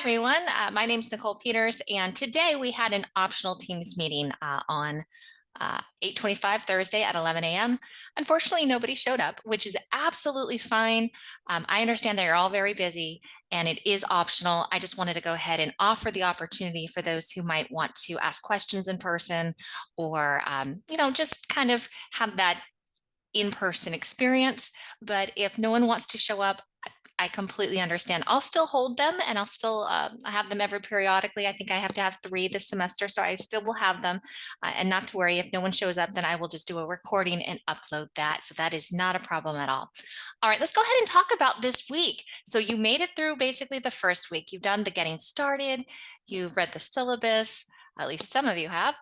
everyone. My name is Nicole Peters, and today we had an optional Teams meeting on 8:25 Thursday at 11 a.m. Unfortunately, nobody showed up, which is absolutely fine. I understand that you're all very busy and it is optional. I just wanted to go ahead and offer the opportunity for those who might want to ask questions in person or, just kind of have that in-person experience. But if no one wants to show up, I completely understand. I'll still hold them and I'll still have them every periodically. I think I have to have 3 this semester, so I still will have them. And not to worry, if no one shows up, then I will just do a recording and upload that. So that is not a problem at all. All right, let's go ahead and talk about this week. So you made it through basically the first week. You've done the getting started, you've read the syllabus, at least some of you have.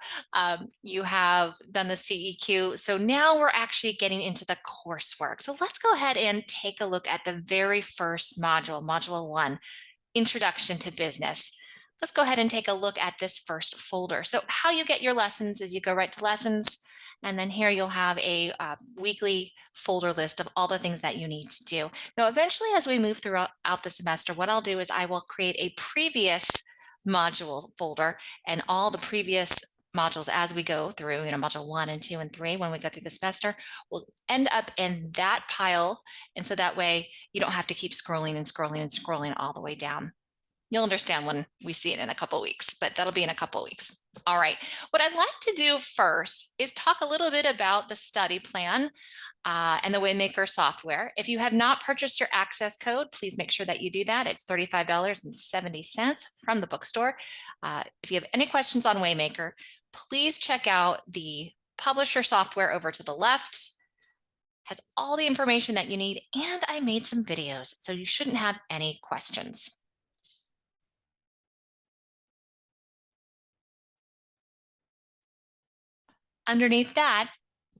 You have done the CEQ. So now we're actually getting into the coursework. So let's go ahead and take a look at the very first module, Module 1, Introduction to Business. Let's go ahead and take a look at this first folder. So how you get your lessons is you go right to lessons, and then here you'll have a weekly folder list of all the things that you need to do. Now, eventually, as we move throughout the semester, what I'll do is I will create a previous modules folder and all the previous modules as we go through, module 1 and 2 and 3, when we go through the semester, will end up in that pile. And so that way you don't have to keep scrolling and scrolling and scrolling all the way down. You'll understand when we see it in a couple weeks, but that'll be in a couple weeks. All right, what I'd like to do first is talk a little bit about the study plan and the Waymaker software. If you have not purchased your access code, please make sure that you do that. It's $35.70 from the bookstore. If you have any questions on Waymaker, please check out the publisher software over to the left. Has all the information that you need, and I made some videos, so you shouldn't have any questions. Underneath that,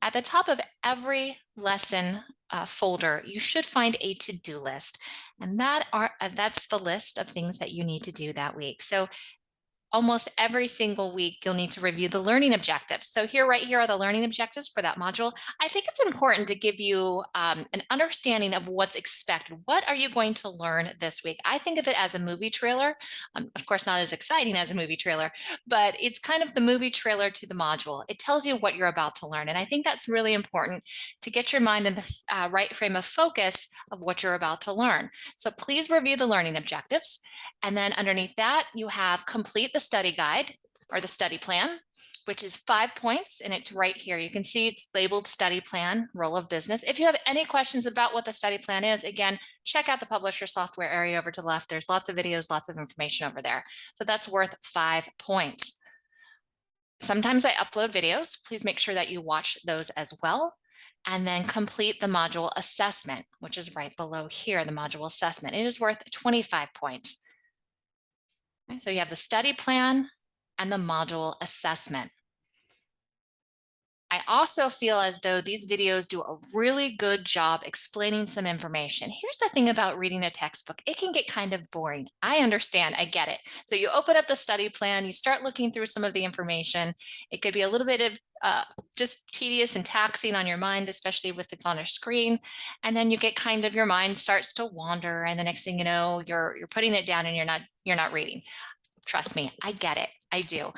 at the top of every lesson folder, you should find a to-do list. And that's the list of things that you need to do that week. So almost every single week, you'll need to review the learning objectives. So right here are the learning objectives for that module. I think it's important to give you an understanding of what's expected. What are you going to learn this week? I think of it as a movie trailer. Of course, not as exciting as a movie trailer, but it's kind of the movie trailer to the module. It tells you what you're about to learn. And I think that's really important to get your mind in the right frame of focus of what you're about to learn. So please review the learning objectives. And then underneath that, you have complete the study guide or the study plan, which is 5 points, and it's right here. You can see it's labeled study plan, role of business. If you have any questions about what the study plan is, again, check out the publisher software area over to the left. There's lots of videos, lots of information over there. So that's worth 5 points. Sometimes I upload videos. Please make sure that you watch those as well. And then complete the module assessment, which is right below here, the module assessment. It is worth 25 points. Okay, so you have the study plan and the module assessment. I also feel as though these videos do a really good job explaining some information. Here's the thing about reading a textbook. It can get kind of boring. I understand, I get it. So you open up the study plan, you start looking through some of the information. It could be a little bit of just tedious and taxing on your mind, especially if it's on a screen. And then you get kind of, your mind starts to wander, and the next thing you know, you're putting it down and you're not reading. Trust me, I get it. I do.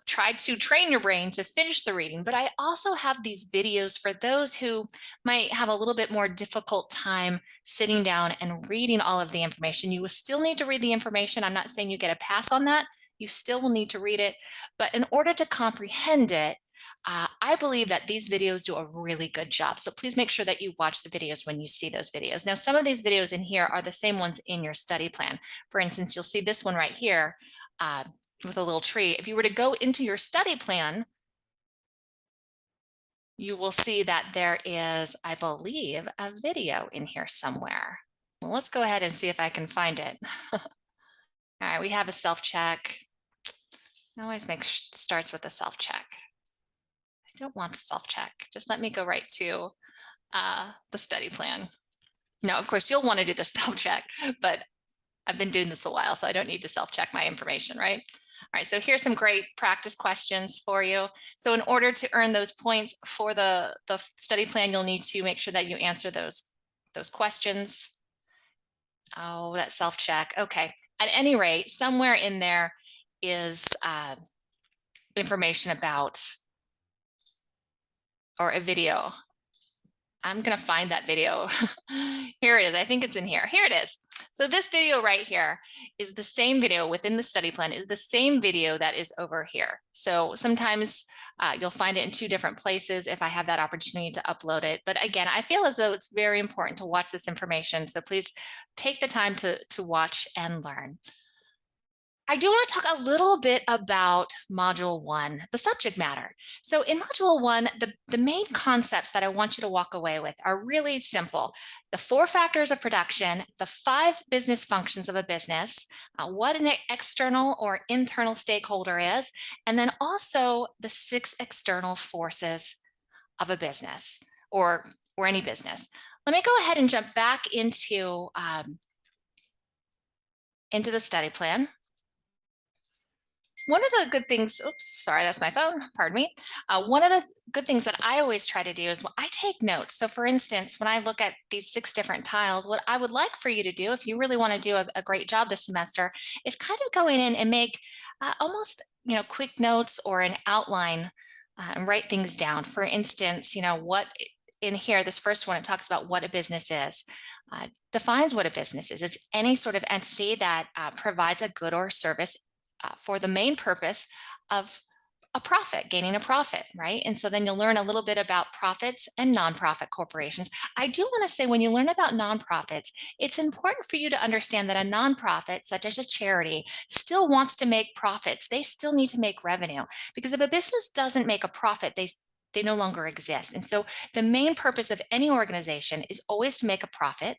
Try to train your brain to finish the reading, but I also have these videos for those who might have a little bit more difficult time sitting down and reading all of the information. You will still need to read the information. I'm not saying you get a pass on that. You still will need to read it, but in order to comprehend it, I believe that these videos do a really good job. So please make sure that you watch the videos when you see those videos. Now, some of these videos in here are the same ones in your study plan. For instance, you'll see this one right here with a little tree. If you were to go into your study plan, you will see that there is, I believe, a video in here somewhere. Well, let's go ahead and see if I can find it. All right, we have a self-check. Always starts with a self-check. I don't want the self-check. Just let me go right to the study plan. Now, of course, you'll want to do the self-check, but I've been doing this a while, so I don't need to self-check my information, right? All right, so here's some great practice questions for you. So in order to earn those points for the study plan, you'll need to make sure that you answer those questions. Oh, that self-check. Okay. At any rate, somewhere in there is information about, or a video. I'm going to find that video. Here it is. I think it's in here. Here it is. So this video right here is the same video within the study plan, is the same video that is over here. So sometimes you'll find it in two different places if I have that opportunity to upload it. But again, I feel as though it's very important to watch this information. So please take the time to watch and learn. I do want to talk a little bit about Module 1, the subject matter. So in Module 1, the main concepts that I want you to walk away with are really simple. The 4 factors of production, the 5 business functions of a business, what an external or internal stakeholder is, and then also the 6 external forces of a business or any business. Let me go ahead and jump back into the study plan. One of the good things, oops, sorry, that's my phone, pardon me. One of the good things that I always try to do is I take notes. So for instance, when I look at these 6 different tiles, what I would like for you to do, if you really want to do a great job this semester, is kind of go in and make almost, quick notes or an outline and write things down. For instance, what in here, this first one, it talks about what a business is, defines what a business is. It's any sort of entity that provides a good or service for the main purpose of a profit, gaining a profit, right? And so then you'll learn a little bit about profits and nonprofit corporations. I do want to say when you learn about nonprofits, it's important for you to understand that a nonprofit, such as a charity, still wants to make profits. They still need to make revenue because if a business doesn't make a profit, they no longer exist. And so the main purpose of any organization is always to make a profit.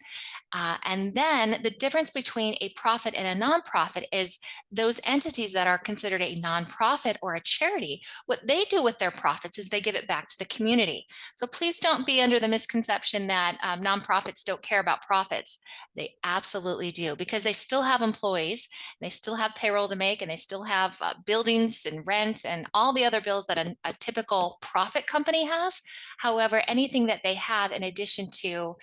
And then the difference between a profit and a nonprofit is those entities that are considered a nonprofit or a charity, what they do with their profits is they give it back to the community. So please don't be under the misconception that nonprofits don't care about profits. They absolutely do because they still have employees, they still have payroll to make, and they still have buildings and rent and all the other bills that a typical profit company has. However, anything that they have in addition to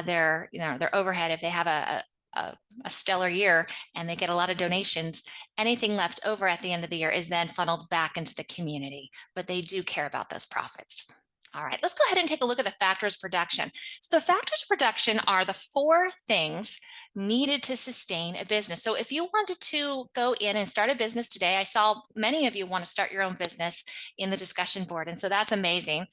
their overhead, if they have a stellar year and they get a lot of donations, anything left over at the end of the year is then funneled back into the community, but they do care about those profits. All right, let's go ahead and take a look at the factors of production. So the factors of production are the 4 things needed to sustain a business. So if you wanted to go in and start a business today, I saw many of you want to start your own business in the discussion board. And so that's amazing.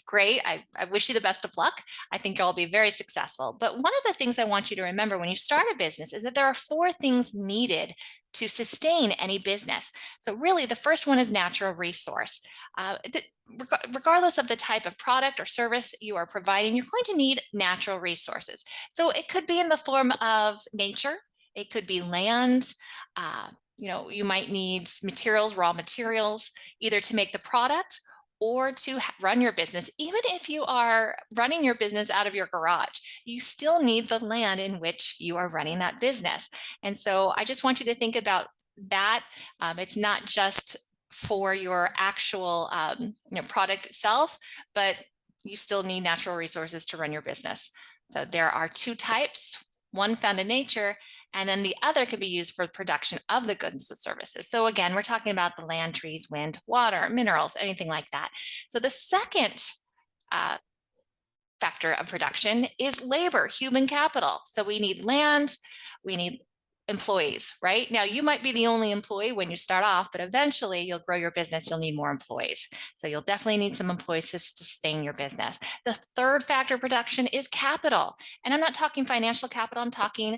Great. I wish you the best of luck. I think you'll be very successful. But one of the things I want you to remember when you start a business is that there are 4 things needed to sustain any business. So really the first one is natural resource. Regardless of the type of product or service you are providing, you're going to need natural resources. So it could be in the form of nature, it could be land, you might need materials, raw materials, either to make the product or to run your business. Even if you are running your business out of your garage, you still need the land in which you are running that business. And so I just want you to think about that. It's not just for your actual product itself, but you still need natural resources to run your business. So there are 2 types, one found in nature, and then the other could be used for production of the goods and services. So again, we're talking about the land, trees, wind, water, minerals, anything like that. So the second factor of production is labor, human capital. So we need land, we need employees, right? Now, you might be the only employee when you start off, but eventually you'll grow your business, you'll need more employees. So you'll definitely need some employees to sustain your business. The third factor of production is capital. And I'm not talking financial capital, I'm talking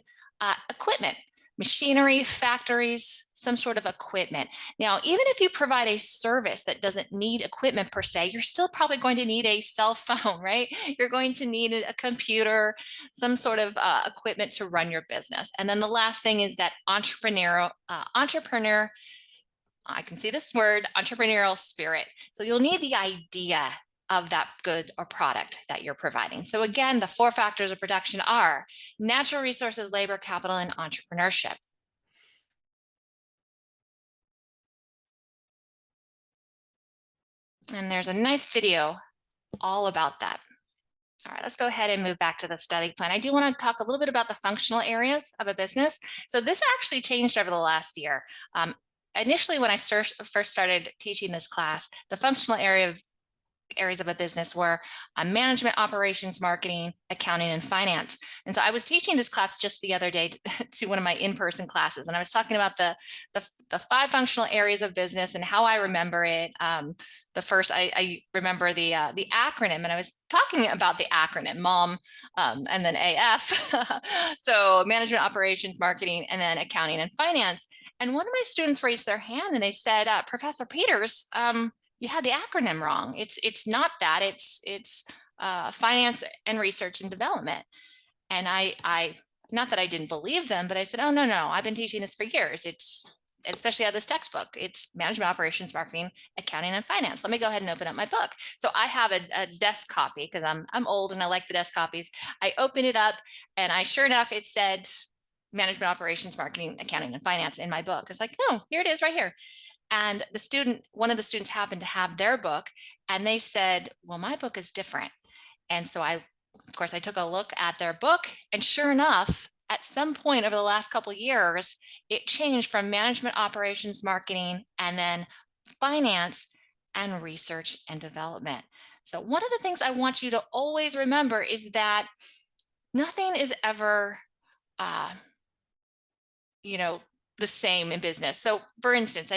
equipment, machinery, factories, some sort of equipment. Now, even if you provide a service that doesn't need equipment per se, you're still probably going to need a cell phone, right? You're going to need a computer, some sort of equipment to run your business. And then the last thing is that entrepreneur, I can see this word, entrepreneurial spirit. So you'll need the idea of that good or product that you're providing. So again, the 4 factors of production are natural resources, labor, capital, and entrepreneurship. And there's a nice video all about that. All right, let's go ahead and move back to the study plan. I do want to talk a little bit about the functional areas of a business. So this actually changed over the last year. Initially, when I first started teaching this class, the functional areas of a business were management, operations, marketing, accounting, and finance. And so I was teaching this class just the other day to one of my in-person classes, and I was talking about the 5 functional areas of business and how I remember it. The first, I remember the acronym, and I was talking about the acronym MOM, and then AF. So management, operations, marketing, and then accounting and finance. And one of my students raised their hand and they said, Professor Peters, you had the acronym wrong. It's not that. It's finance and research and development. And I not that I didn't believe them, but I said, oh no, I've been teaching this for years. It's especially out of this textbook. It's management, operations, marketing, accounting, and finance. Let me go ahead and open up my book. So I have a desk copy because I'm old and I like the desk copies. I opened it up and sure enough, it said management, operations, marketing, accounting, and finance in my book. It's like, no, here it is right here. And one of the students happened to have their book and they said, well, my book is different. And so of course, I took a look at their book and sure enough, at some point over the last couple of years, it changed from management, operations, marketing, and then finance and research and development. So one of the things I want you to always remember is that nothing is ever, uh, you know, the same in business. So for instance,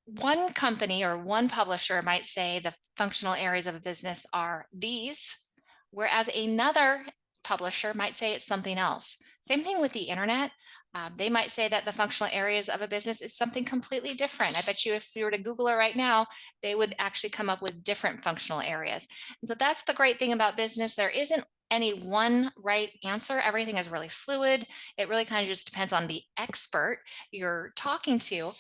one company or one publisher might say the functional areas of a business are these, whereas another publisher might say it's something else. Same thing with the internet. They might say that the functional areas of a business is something completely different. I bet you if you were to Google it right now, they would actually come up with different functional areas. And so that's the great thing about business. There isn't any one right answer. Everything is really fluid. It really kind of just depends on the expert you're talking to.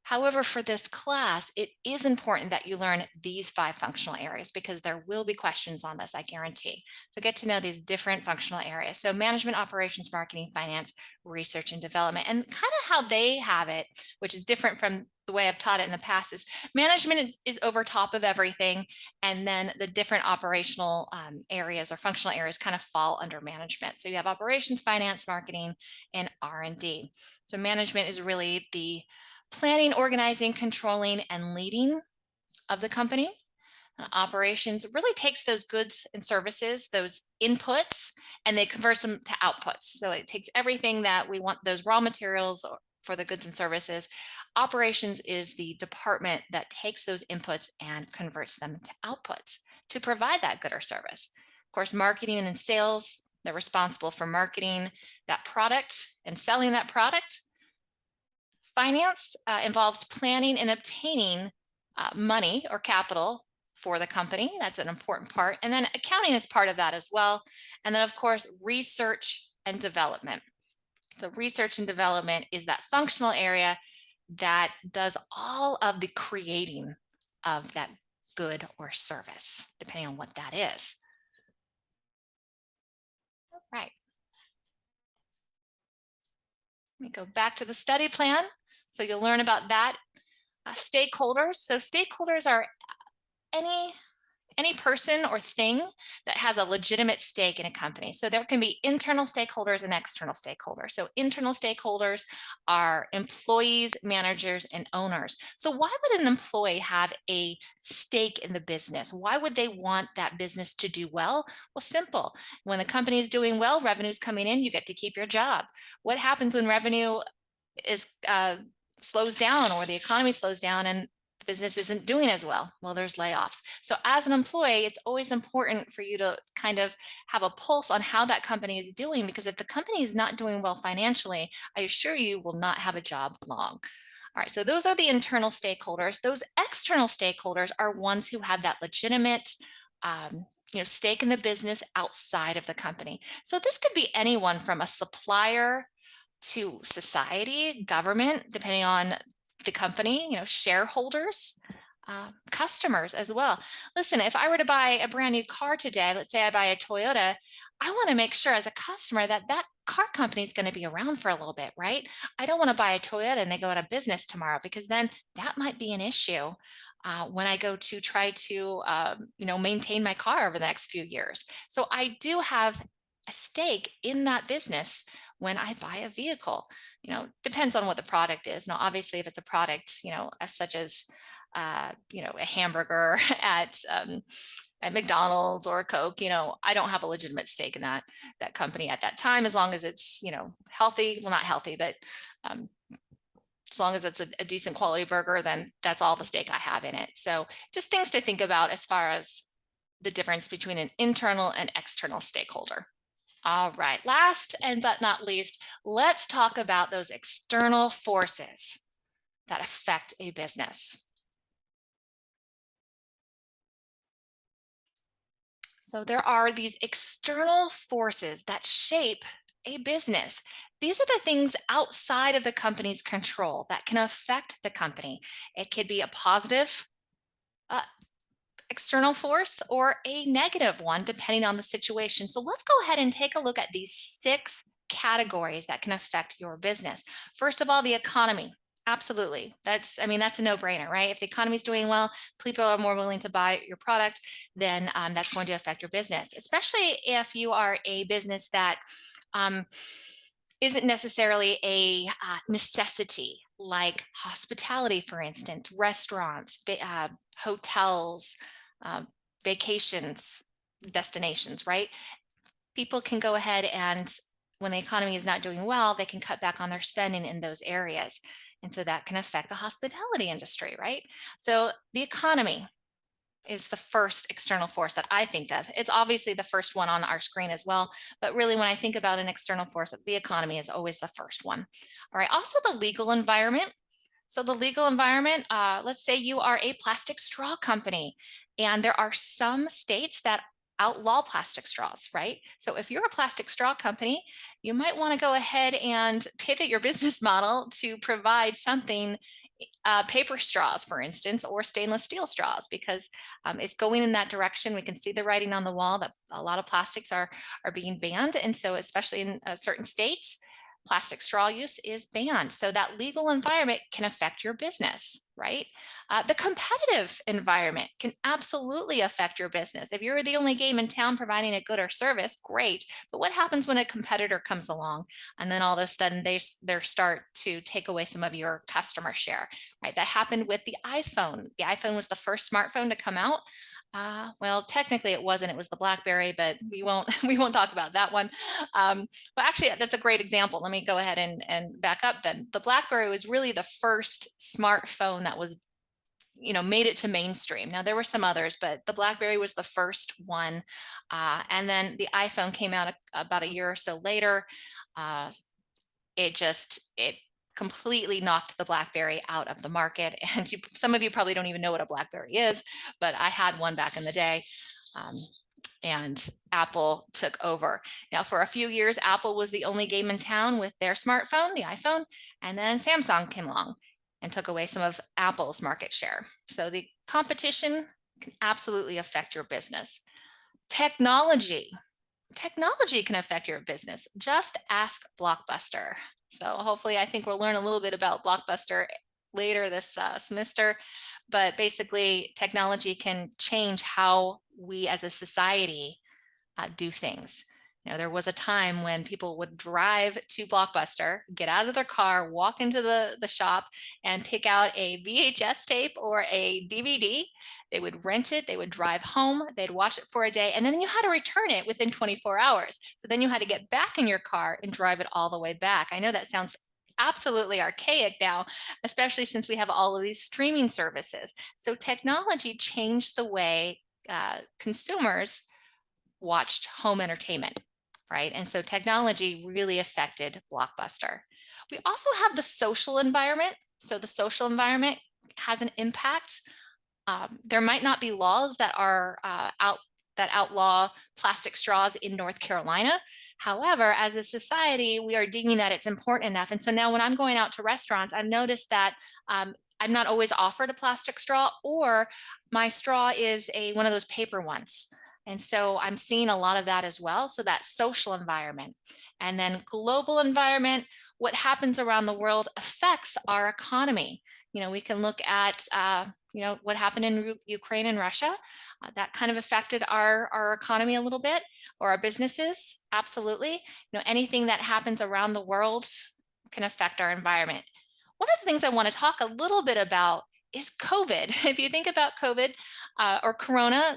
However, for this class, it is important that you learn these 5 functional areas because there will be questions on this, I guarantee. So get to know these different functional areas. So management, operations, marketing, finance, research, and development. And kind of how they have it, which is different from the way I've taught it in the past, is management is over top of everything. And then the different operational areas or functional areas kind of fall under management. So you have operations, finance, marketing, and R&D. So management is really the planning, organizing, controlling, and leading of the company. Operations really takes those goods and services, those inputs, and they converts them to outputs. So it takes everything that we want, those raw materials for the goods and services. Operations is the department that takes those inputs and converts them to outputs to provide that good or service. Of course, marketing and sales, they're responsible for marketing that product and selling that product. Finance involves planning and obtaining money or capital for the company. That's an important part. And then accounting is part of that as well. And then, of course, research and development. So research and development is that functional area that does all of the creating of that good or service, depending on what that is. All right. Let me go back to the study plan. So you'll learn about that. Stakeholders. So stakeholders are any person or thing that has a legitimate stake in a company. So there can be internal stakeholders and external stakeholders. So internal stakeholders are employees, managers, and owners. So why would an employee have a stake in the business? Why would they want that business to do well? Well, simple. When the company is doing well, revenue is coming in, you get to keep your job. What happens when revenue is slows down or the economy slows down and the business isn't doing as well? Well, there's layoffs. So as an employee, it's always important for you to kind of have a pulse on how that company is doing, because if the company is not doing well financially, I assure you will not have a job long. All right, so those are the internal stakeholders. Those external stakeholders are ones who have that legitimate stake in the business outside of the company. So this could be anyone from a supplier to society, government, depending on the company, shareholders, customers as well. Listen, if I were to buy a brand new car today, let's say I buy a Toyota, I want to make sure as a customer that that car company is going to be around for a little bit, right? I don't want to buy a Toyota and they go out of business tomorrow, because then that might be an issue when I go to try to, maintain my car over the next few years. So I do have a stake in that business when I buy a vehicle. Depends on what the product is. Now, obviously, if it's a product, as such as a hamburger at McDonald's or Coke, I don't have a legitimate stake in that company at that time, as long as it's, healthy. Well, not healthy, but um, as long as it's a decent quality burger, then that's all the stake I have in it. So just things to think about as far as the difference between an internal and external stakeholder. All right, last and but not least, let's talk about those external forces that affect a business. So there are these external forces that shape a business. These are the things outside of the company's control that can affect the company. It could be a positive uh, external force or a negative one, depending on the situation. So let's go ahead and take a look at these 6 categories that can affect your business. First of all, the economy. Absolutely. That's a no-brainer, right? If the economy is doing well, people are more willing to buy your product, then that's going to affect your business, especially if you are a business that um, isn't necessarily a necessity, like hospitality, for instance, restaurants, hotels, uh, vacations, destinations, right? People can go ahead and, when the economy is not doing well, they can cut back on their spending in those areas. And so that can affect the hospitality industry, right? So the economy is the first external force that I think of. It's obviously the first one on our screen as well, but really when I think about an external force, the economy is always the first one. All right, also the legal environment. So the legal environment, let's say you are a plastic straw company, and there are some states that outlaw plastic straws, right? So if you're a plastic straw company, you might want to go ahead and pivot your business model to provide something, paper straws, for instance, or stainless steel straws, because it's going in that direction. We can see the writing on the wall that a lot of plastics are being banned, and so especially in certain states, plastic straw use is banned. So that legal environment can affect your business, right? The competitive environment can absolutely affect your business. If you're the only game in town providing a good or service, great. But what happens when a competitor comes along and then all of a sudden they start to take away some of your customer share, right? That happened with the iPhone. The iPhone was the first smartphone to come out. Well, technically it wasn't. It was the BlackBerry, but we won't we won't talk about that one. But actually, that's a great example. Let me go ahead and back up. Then the BlackBerry was really the first smartphone that was, made it to mainstream. Now there were some others, but the BlackBerry was the first one, and then the iPhone came out about a year or so later. Uh, it completely knocked the BlackBerry out of the market. And some of you probably don't even know what a BlackBerry is, but I had one back in the day. And Apple took over. Now, for a few years, Apple was the only game in town with their smartphone, the iPhone, and then Samsung came along and took away some of Apple's market share. So the competition can absolutely affect your business. Technology can affect your business. Just ask Blockbuster. So hopefully, I think we'll learn a little bit about Blockbuster later this semester. But basically, technology can change how we as a society do things. There was a time when people would drive to Blockbuster, get out of their car, walk into the shop, and pick out a VHS tape or a DVD. They would rent it, they would drive home, they'd watch it for a day, and then you had to return it within 24 hours. So then you had to get back in your car and drive it all the way back. I know that sounds absolutely archaic now, especially since we have all of these streaming services. So technology changed the way consumers watched home entertainment, right? And so technology really affected Blockbuster. We also have the social environment. So the social environment has an impact. There might not be laws that are that outlaw plastic straws in North Carolina. However, as a society, we are deeming that it's important enough. And so now when I'm going out to restaurants, I've noticed that I'm not always offered a plastic straw, or my straw is one of those paper ones. And so I'm seeing a lot of that as well. So that's social environment. And then global environment, what happens around the world affects our economy. We can look at, what happened in Ukraine and Russia. That kind of affected our economy a little bit, or our businesses. Absolutely. Anything that happens around the world can affect our environment. One of the things I want to talk a little bit about is COVID. If you think about COVID or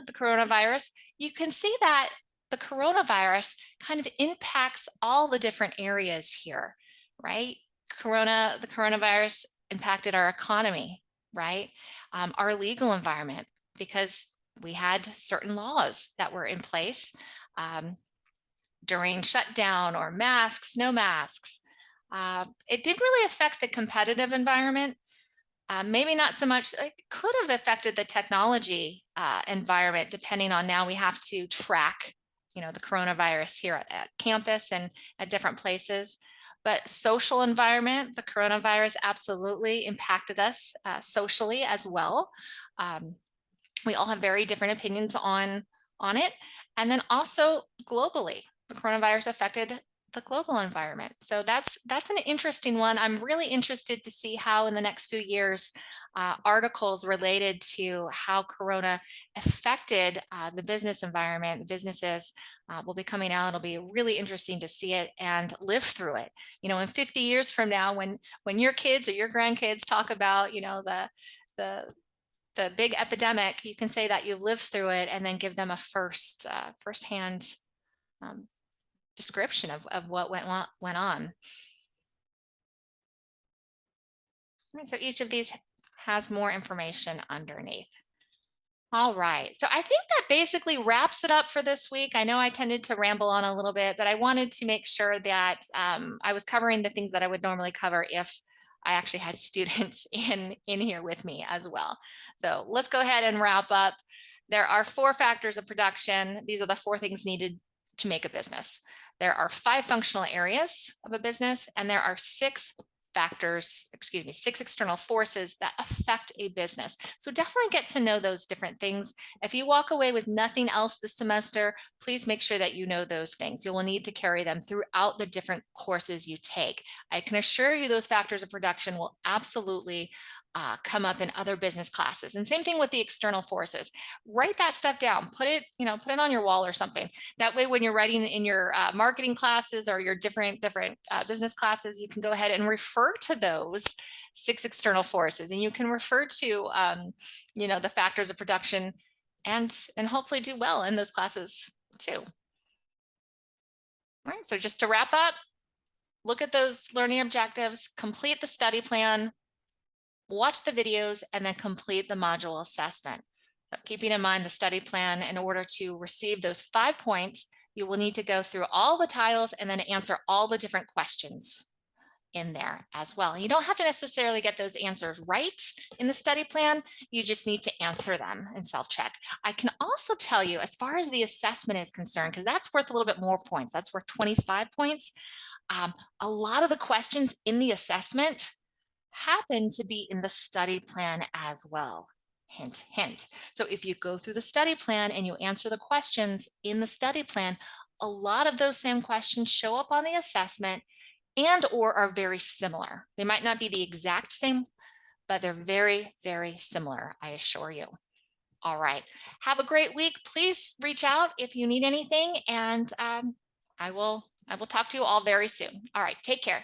the coronavirus, you can see that the coronavirus kind of impacts all the different areas here, right? The coronavirus impacted our economy, right? Our legal environment, because we had certain laws that were in place during shutdown, or masks, no masks. It didn't really affect the competitive environment. Maybe not so much. It could have affected the technology environment, depending on, now we have to track, the coronavirus here at campus and at different places. But social environment, the coronavirus absolutely impacted us socially as well. We all have very different opinions on it. And then also globally, the coronavirus affected the global environment. So that's an interesting one. I'm really interested to see how in the next few years articles related to how Corona affected the business environment, the businesses will be coming out. It'll be really interesting to see it and live through it. In 50 years from now, when your kids or your grandkids talk about, the big epidemic, you can say that you've lived through it, and then give them a firsthand description of what went on. All right, so each of these has more information underneath. All right, so I think that basically wraps it up for this week. I know I tended to ramble on a little bit, but I wanted to make sure that I was covering the things that I would normally cover if I actually had students in here with me as well. So let's go ahead and wrap up. There are 4 factors of production. These are the 4 things needed to make a business. There are 5 functional areas of a business, and there are 6 external forces that affect a business. So definitely get to know those different things. If you walk away with nothing else this semester, please make sure that you know those things. You will need to carry them throughout the different courses you take. I can assure you those factors of production will absolutely come up in other business classes. And same thing with the external forces. Write that stuff down. Put it on your wall or something. That way, when you're writing in your marketing classes or your different business classes, you can go ahead and refer to those 6 external forces, and you can refer to the factors of production, and hopefully do well in those classes too. All right. So just to wrap up, look at those learning objectives, complete the study plan, watch the videos, and then complete the module assessment. So keeping in mind the study plan, in order to receive those 5 points, you will need to go through all the tiles and then answer all the different questions in there as well. You don't have to necessarily get those answers right in the study plan. You just need to answer them and self-check. I can also tell you, as far as the assessment is concerned, because that's worth a little bit more points, that's worth 25 points. A lot of the questions in the assessment happen to be in the study plan as well. Hint, hint. So if you go through the study plan and you answer the questions in the study plan, a lot of those same questions show up on the assessment and or are very similar. They might not be the exact same, but they're very, very similar, I assure you. All right. Have a great week. Please reach out if you need anything, and I will talk to you all very soon. All right. Take care.